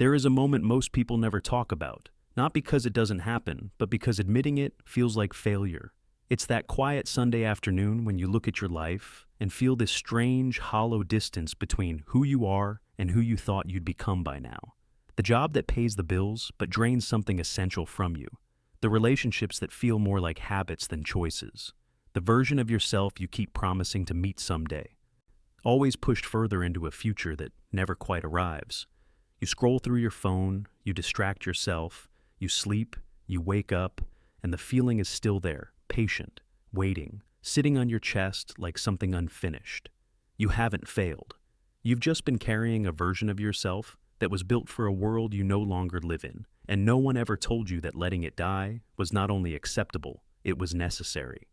There is a moment most people never talk about, not because it doesn't happen, but because admitting it feels like failure. It's that quiet Sunday afternoon when you look at your life and feel this strange, hollow distance between who you are and who you thought you'd become by now. The job that pays the bills but drains something essential from you. The relationships that feel more like habits than choices. The version of yourself you keep promising to meet someday. Always pushed further into a future that never quite arrives. You scroll through your phone, you distract yourself, you sleep, you wake up, and the feeling is still there, patient, waiting, sitting on your chest like something unfinished. You haven't failed. You've just been carrying a version of yourself that was built for a world you no longer live in, and no one ever told you that letting it die was not only acceptable, it was necessary.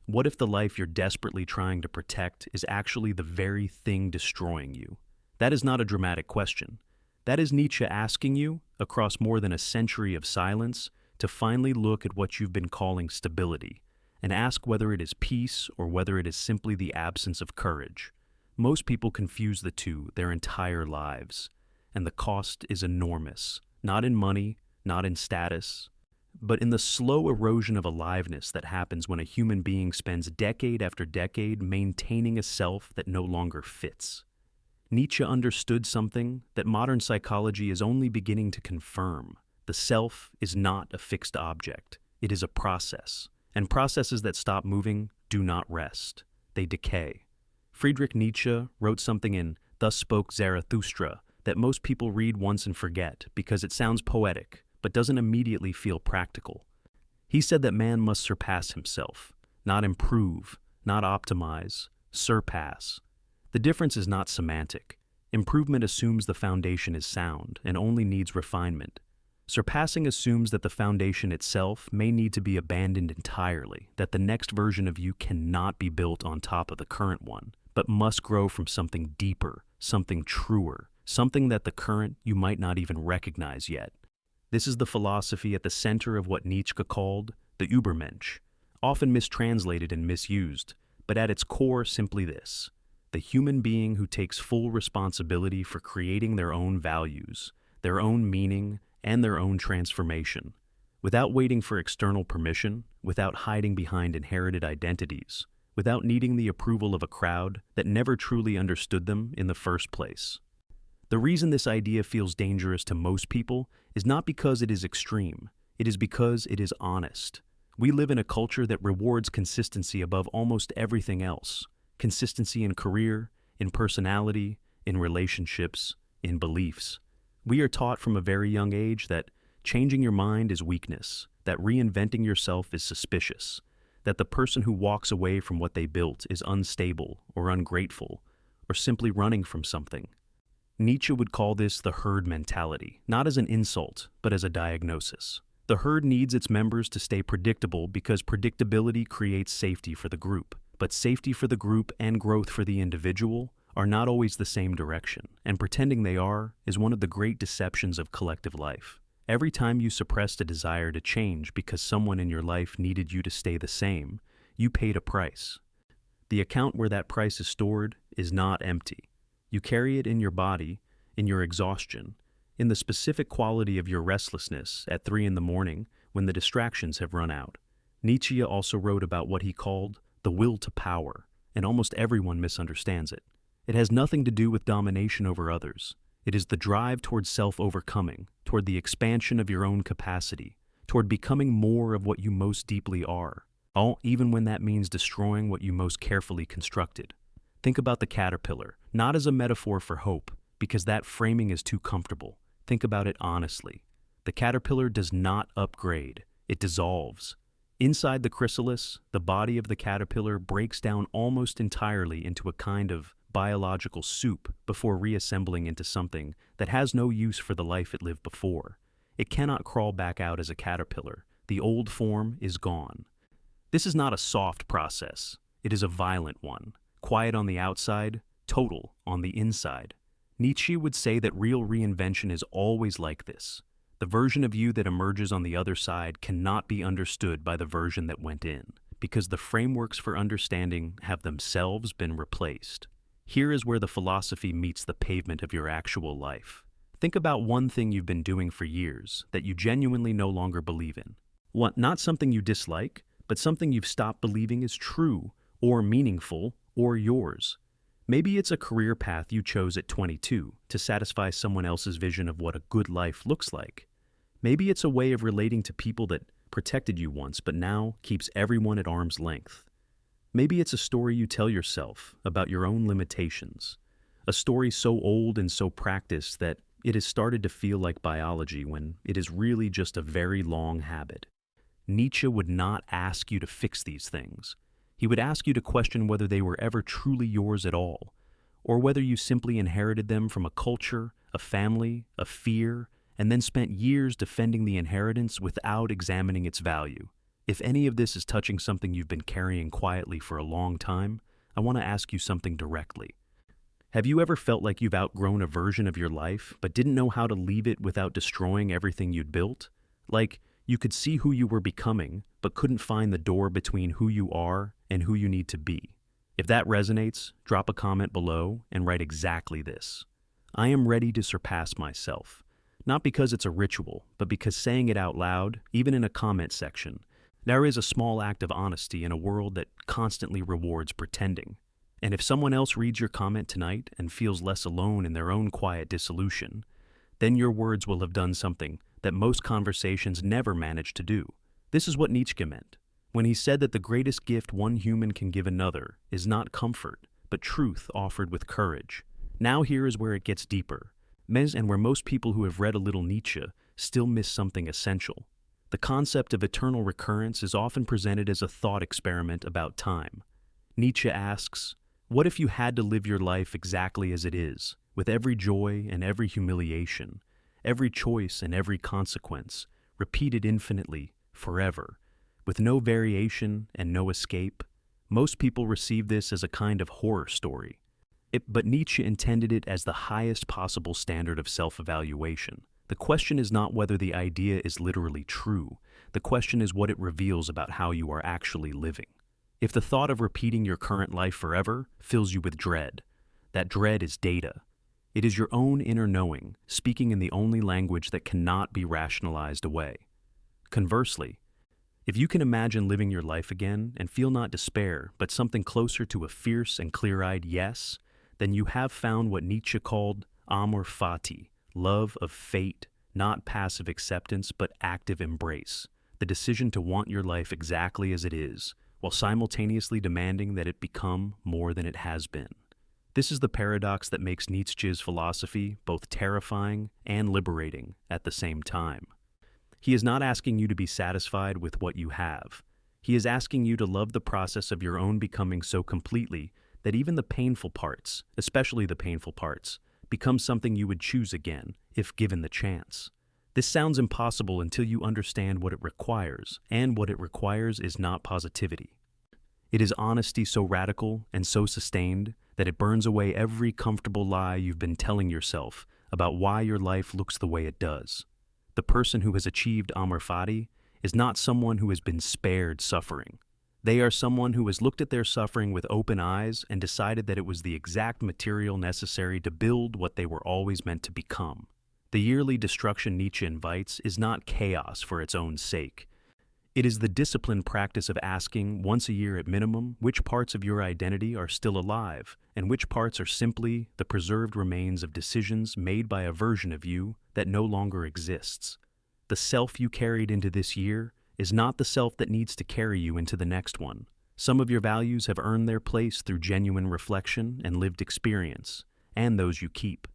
What if the life you're desperately trying to protect is actually the very thing destroying you? That is not a dramatic question. That is Nietzsche asking you, across more than a century of silence, to finally look at what you've been calling stability, and ask whether it is peace or whether it is simply the absence of courage. Most people confuse the two their entire lives, and the cost is enormous, not in money, not in status, but in the slow erosion of aliveness that happens when a human being spends decade after decade maintaining a self that no longer fits. Nietzsche understood something that modern psychology is only beginning to confirm. The self is not a fixed object. It is a process, and processes that stop moving do not rest. They decay. Friedrich Nietzsche wrote something in Thus Spoke Zarathustra that most people read once and forget because it sounds poetic, but doesn't immediately feel practical. He said that man must surpass himself, not improve, not optimize, surpass. The difference is not semantic. Improvement assumes the foundation is sound and only needs refinement. Surpassing assumes that the foundation itself may need to be abandoned entirely, that the next version of you cannot be built on top of the current one, but must grow from something deeper, something truer, something that the current you might not even recognize yet. This is the philosophy at the center of what Nietzsche called the Übermensch, often mistranslated and misused, but at its core simply this: the human being who takes full responsibility for creating their own values, their own meaning, and their own transformation, without waiting for external permission, without hiding behind inherited identities, without needing the approval of a crowd that never truly understood them in the first place. The reason this idea feels dangerous to most people is not because it is extreme, it is because it is honest. We live in a culture that rewards consistency above almost everything else. Consistency in career, in personality, in relationships, in beliefs. We are taught from a very young age that changing your mind is weakness, that reinventing yourself is suspicious, that the person who walks away from what they built is unstable or ungrateful, or simply running from something. Nietzsche would call this the herd mentality, not as an insult, but as a diagnosis. The herd needs its members to stay predictable because predictability creates safety for the group. But safety for the group and growth for the individual are not always the same direction, and pretending they are is one of the great deceptions of collective life. Every time you suppressed a desire to change because someone in your life needed you to stay the same, you paid a price. The account where that price is stored is not empty. You carry it in your body, in your exhaustion, in the specific quality of your restlessness at 3 in the morning when the distractions have run out. Nietzsche also wrote about what he called the will to power, and almost everyone misunderstands it. It has nothing to do with domination over others. It is the drive toward self-overcoming, toward the expansion of your own capacity, toward becoming more of what you most deeply are, all even when that means destroying what you most carefully constructed. Think about the caterpillar, not as a metaphor for hope, because that framing is too comfortable. Think about it honestly. The caterpillar does not upgrade, it dissolves. Inside the chrysalis, the body of the caterpillar breaks down almost entirely into a kind of biological soup before reassembling into something that has no use for the life it lived before. It cannot crawl back out as a caterpillar. The old form is gone. This is not a soft process. It is a violent one. Quiet on the outside, total on the inside. Nietzsche would say that real reinvention is always like this. The version of you that emerges on the other side cannot be understood by the version that went in, because the frameworks for understanding have themselves been replaced. Here is where the philosophy meets the pavement of your actual life. Think about one thing you've been doing for years that you genuinely no longer believe in. Not something you dislike, but something you've stopped believing is true, or meaningful, or yours. Maybe it's a career path you chose at 22 to satisfy someone else's vision of what a good life looks like. Maybe it's a way of relating to people that protected you once but now keeps everyone at arm's length. Maybe it's a story you tell yourself about your own limitations. A story so old and so practiced that it has started to feel like biology when it is really just a very long habit. Nietzsche would not ask you to fix these things. He would ask you to question whether they were ever truly yours at all, or whether you simply inherited them from a culture, a family, a fear, and then spent years defending the inheritance without examining its value. If any of this is touching something you've been carrying quietly for a long time, I want to ask you something directly. Have you ever felt like you've outgrown a version of your life, but didn't know how to leave it without destroying everything you'd built? Like, you could see who you were becoming, but couldn't find the door between who you are and who you need to be. If that resonates, drop a comment below and write exactly this. I am ready to surpass myself. Not because it's a ritual, but because saying it out loud, even in a comment section, there is a small act of honesty in a world that constantly rewards pretending. And if someone else reads your comment tonight and feels less alone in their own quiet dissolution, then your words will have done something that most conversations never manage to do. This is what Nietzsche meant when he said that the greatest gift one human can give another is not comfort, but truth offered with courage. Now here is where it gets deeper, and where most people who have read a little Nietzsche still miss something essential. The concept of eternal recurrence is often presented as a thought experiment about time. Nietzsche asks, what if you had to live your life exactly as it is, with every joy and every humiliation, every choice and every consequence, repeated infinitely, forever, with no variation and no escape? Most people receive this as a kind of horror story. But Nietzsche intended it as the highest possible standard of self-evaluation. The question is not whether the idea is literally true. The question is what it reveals about how you are actually living. If the thought of repeating your current life forever fills you with dread, that dread is data. It is your own inner knowing, speaking in the only language that cannot be rationalized away. Conversely, if you can imagine living your life again and feel not despair, but something closer to a fierce and clear-eyed yes, then you have found what Nietzsche called amor fati, love of fate, not passive acceptance, but active embrace, the decision to want your life exactly as it is, while simultaneously demanding that it become more than it has been. This is the paradox that makes Nietzsche's philosophy both terrifying and liberating at the same time. He is not asking you to be satisfied with what you have. He is asking you to love the process of your own becoming so completely that even the painful parts, especially the painful parts, become something you would choose again, if given the chance. This sounds impossible until you understand what it requires, and what it requires is not positivity. It is honesty so radical and so sustained that it burns away every comfortable lie you've been telling yourself about why your life looks the way it does. The person who has achieved amor fati is not someone who has been spared suffering. They are someone who has looked at their suffering with open eyes and decided that it was the exact material necessary to build what they were always meant to become. The yearly destruction Nietzsche invites is not chaos for its own sake. It is the disciplined practice of asking, once a year at minimum, which parts of your identity are still alive, and which parts are simply the preserved remains of decisions made by a version of you that no longer exists. The self you carried into this year is not the self that needs to carry you into the next one. Some of your values have earned their place through genuine reflection and lived experience, and those you keep.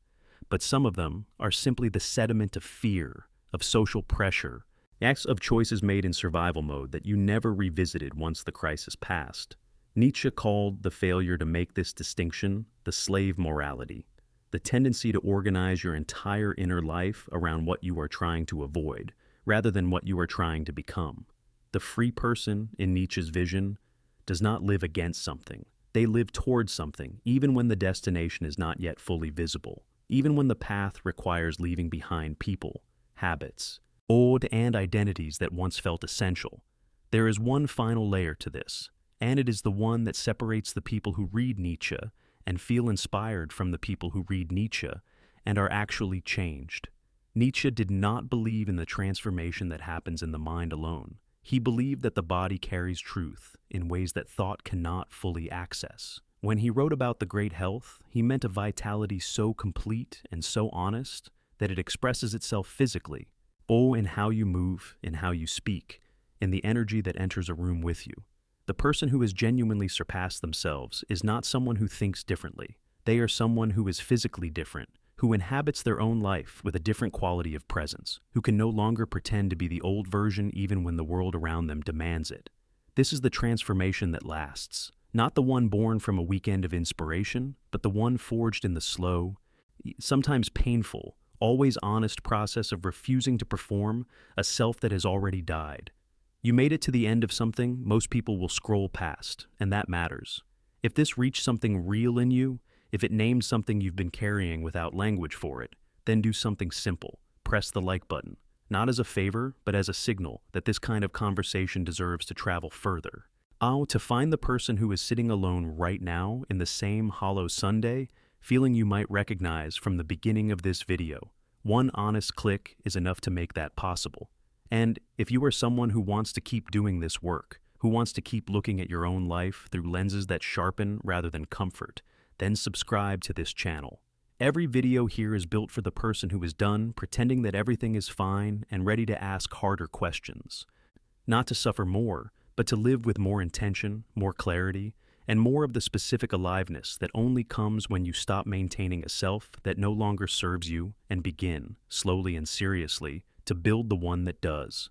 But some of them are simply the sediment of fear, of social pressure, acts of choices made in survival mode that you never revisited once the crisis passed. Nietzsche called the failure to make this distinction the slave morality, the tendency to organize your entire inner life around what you are trying to avoid, rather than what you are trying to become. The free person, in Nietzsche's vision, does not live against something. They live towards something, even when the destination is not yet fully visible. Even when the path requires leaving behind people, habits, old and identities that once felt essential. There is one final layer to this, and it is the one that separates the people who read Nietzsche and feel inspired from the people who read Nietzsche and are actually changed. Nietzsche did not believe in the transformation that happens in the mind alone. He believed that the body carries truth in ways that thought cannot fully access. When he wrote about the great health, he meant a vitality so complete and so honest that it expresses itself physically. Oh, in how you move, in how you speak, in the energy that enters a room with you. The person who has genuinely surpassed themselves is not someone who thinks differently. They are someone who is physically different, who inhabits their own life with a different quality of presence, who can no longer pretend to be the old version even when the world around them demands it. This is the transformation that lasts, not the one born from a weekend of inspiration, but the one forged in the slow, sometimes painful, always honest process of refusing to perform a self that has already died. You made it to the end of something most people will scroll past, and that matters. If this reached something real in you, if it named something you've been carrying without language for it, then do something simple. Press the like button, not as a favor, but as a signal that this kind of conversation deserves to travel further. To find the person who is sitting alone right now in the same hollow Sunday, feeling you might recognize from the beginning of this video. One honest click is enough to make that possible. And if you are someone who wants to keep doing this work, who wants to keep looking at your own life through lenses that sharpen rather than comfort, then subscribe to this channel. Every video here is built for the person who is done pretending that everything is fine and ready to ask harder questions. Not to suffer more, but to live with more intention, more clarity, and more of the specific aliveness that only comes when you stop maintaining a self that no longer serves you and begin, slowly and seriously, to build the one that does.